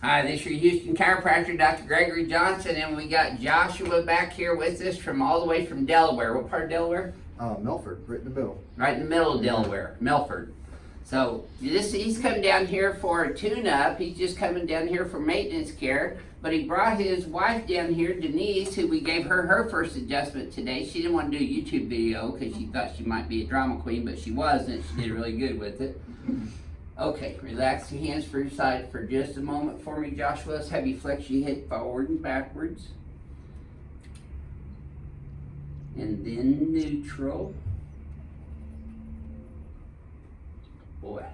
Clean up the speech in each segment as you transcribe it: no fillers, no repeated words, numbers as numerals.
Hi, this is your Houston chiropractor, Dr. Gregory Johnson, and we got Joshua back here with us from all the way from Delaware. What part of Delaware? Milford, right in the middle. Right in the middle of Delaware, Milford. So he's come down here for a tune-up. He's just coming down here for maintenance care, but he brought his wife down here, Denise, who we gave her first adjustment today. She didn't want to do a YouTube video because she thought she might be a drama queen, but she wasn't. She did really good with it. Okay, relax your hands for your side for just a moment for me, Joshua. Let's have you flex your head forward and backwards. And then neutral. Boy.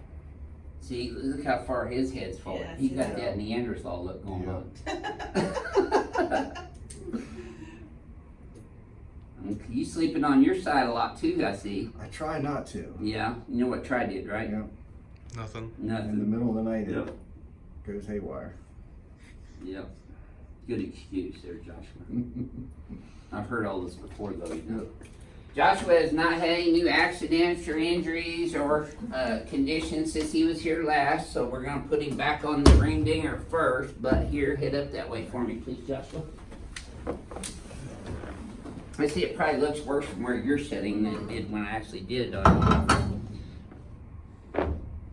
See, look how far his head's forward. Yeah, He got that Neanderthal look going on. You sleeping on your side a lot too, I see. I try not to. Yeah, you know what Try did, right? Yeah. Nothing. In the Nothing. middle of the night, Yep. it goes haywire. Yep. Good excuse there, Joshua. I've heard all this before, though. You know. Joshua has not had any new accidents or injuries or conditions since he was here last, so we're going to put him back on the ring dinger first. But here, head up that way for me, please, Joshua. I see it probably looks worse from where you're sitting than it did when I actually did it on you.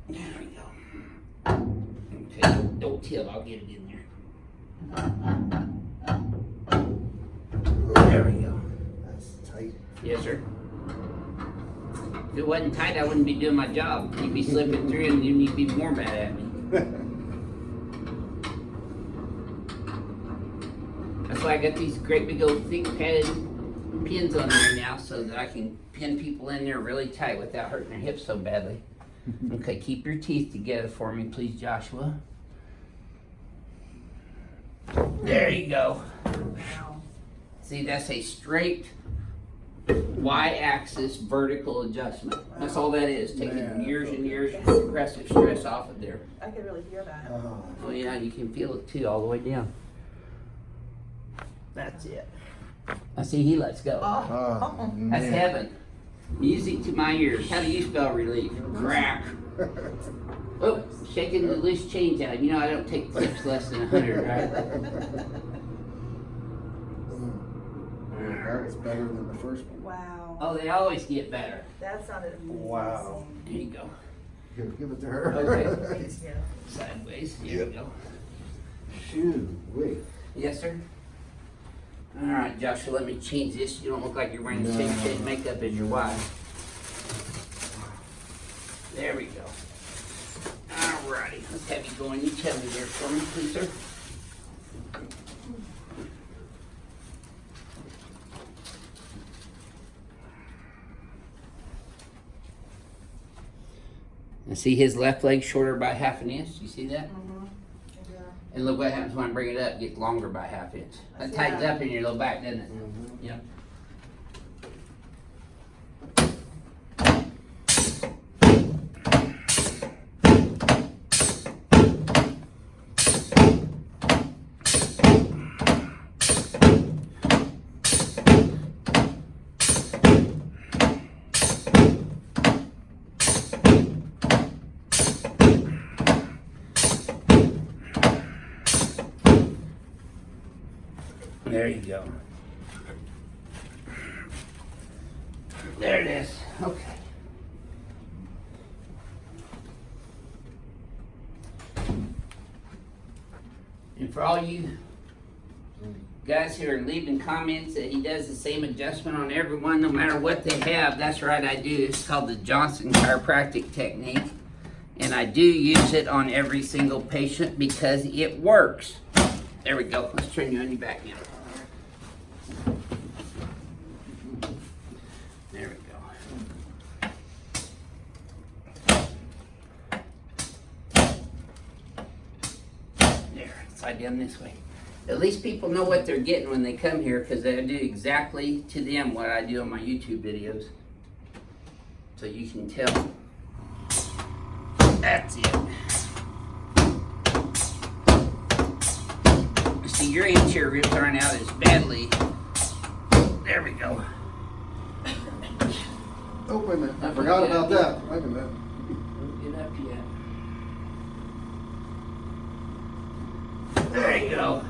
There we go. Okay, don't tilt, I'll get it in there. There we go. That's tight. Yes, sir. If it wasn't tight, I wouldn't be doing my job. You'd be slipping through and you'd be more mad at me. That's why I got these great big old thick padded pins on there now so that I can pin people in there really tight without hurting their hips so badly. Okay, keep your teeth together for me, please, Joshua. There you go. See, that's a straight Y-axis vertical adjustment. That's all that is, taking Man, years and years of progressive stress off of there. I could really hear that. Oh yeah, you can feel it too, all the way down. That's it. I see he lets go. Oh, That's man. heaven. Music to my ears. How do you spell relief? Crack. Oh, shaking the loose change out. You know I don't take tips less than 100, right? It's better than the first one. Wow. Oh, they always get better. That sounded amazing. Wow. There you go. Give it to her. Okay. Yeah. Sideways. There you go. Shoo, wait. Yes, sir. All right, Joshua, let me change this. You don't look like you're wearing the same shade of makeup as your wife. There we go. All righty. Let's have you go in. You tell me there for me, please, sir. And see his left leg shorter by half an inch. You see that? Mm-hmm. Yeah. And look what happens when I bring it up. It gets longer by half inch. That tightens up in your low back, doesn't it? Mhm. Yep. There you go. There it is. Okay. And for all you guys who are leaving comments that he does the same adjustment on everyone, no matter what they have, that's right, I do. It's called the Johnson chiropractic technique. And I do use it on every single patient because it works. There we go. Let's turn you on your back now. There we go. There, slide down this way. At least people know what they're getting when they come here because I do exactly to them what I do on my YouTube videos. So you can tell. That's it. See, your anterior ribs aren't out as badly. There we go. Oh, wait a minute. I forgot about that. Wait a minute. Don't get up yet. There you go.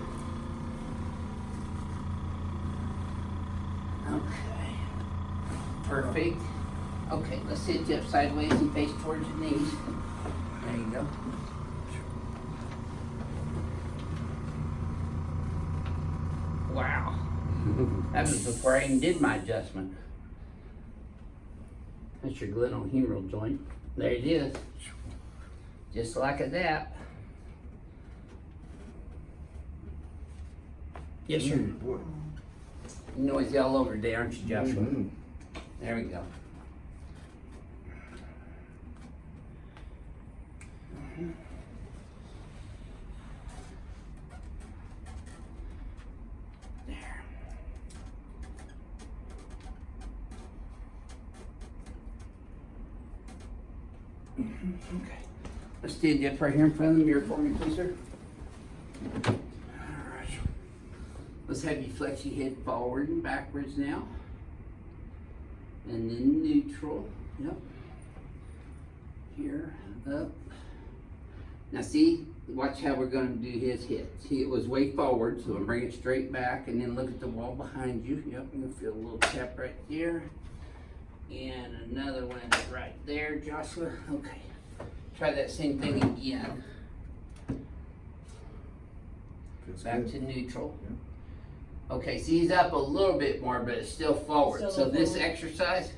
Okay. Perfect. Okay, let's sit you up sideways and face towards your knees. There you go. Wow. That was before I even did my adjustment. That's your glenohumeral joint. There it is. Just like that. Yes, sir. Boy. Noisy all over today, aren't you, Joshua? Mhm. There we go. There. Okay. Let's stand you up right here in front of the mirror for me, please, sir. All right. Let's have you flex your head forward and backwards now. And then neutral. Yep. Here, up. Now see, watch how we're gonna do his hit. See, it was way forward, so I'm bring it straight back and then look at the wall behind you. Yep, you'll feel a little tap right there. And another one right there, Joshua. Okay. Try that same thing again. Feels Back good. to neutral. Yeah. Okay, see, he's up a little bit more, but it's still forward. Still So this forward. exercise,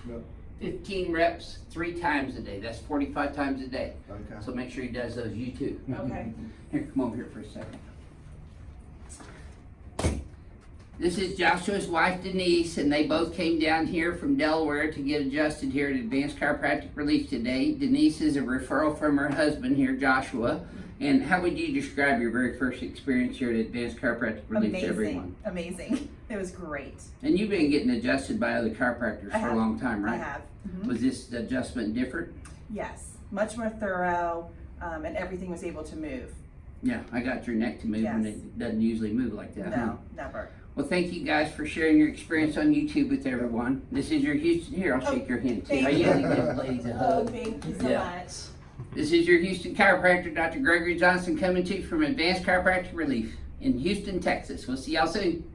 Yep. 15 reps, 3 times a day. That's 45 times a day. Okay. So make sure he does those, you too. Okay. Here, come over here for a second. This is Joshua's wife Denise, and they both came down here from Delaware to get adjusted here at Advanced Chiropractic Relief today. Denise is a referral from her husband here, Joshua. And how would you describe your very first experience here at Advanced Chiropractic Relief to everyone? Amazing. It was great. And you've been getting adjusted by other chiropractors I for a have. long time, I right? have. Mhm. Was this adjustment different? Yes, much more thorough, and everything was able to move. Yeah, I got your neck to move, and Yes. it doesn't usually move like that. huh? No, never. Well, thank you guys for sharing your experience on YouTube with everyone. This is your Houston. Here, I'll shake your hand too. thank I you. usually give ladies a Oh, hug. thank you so Yeah. much. This is your Houston chiropractor, Dr. Gregory Johnson, coming to you from Advanced Chiropractic Relief in Houston, Texas. We'll see y'all soon.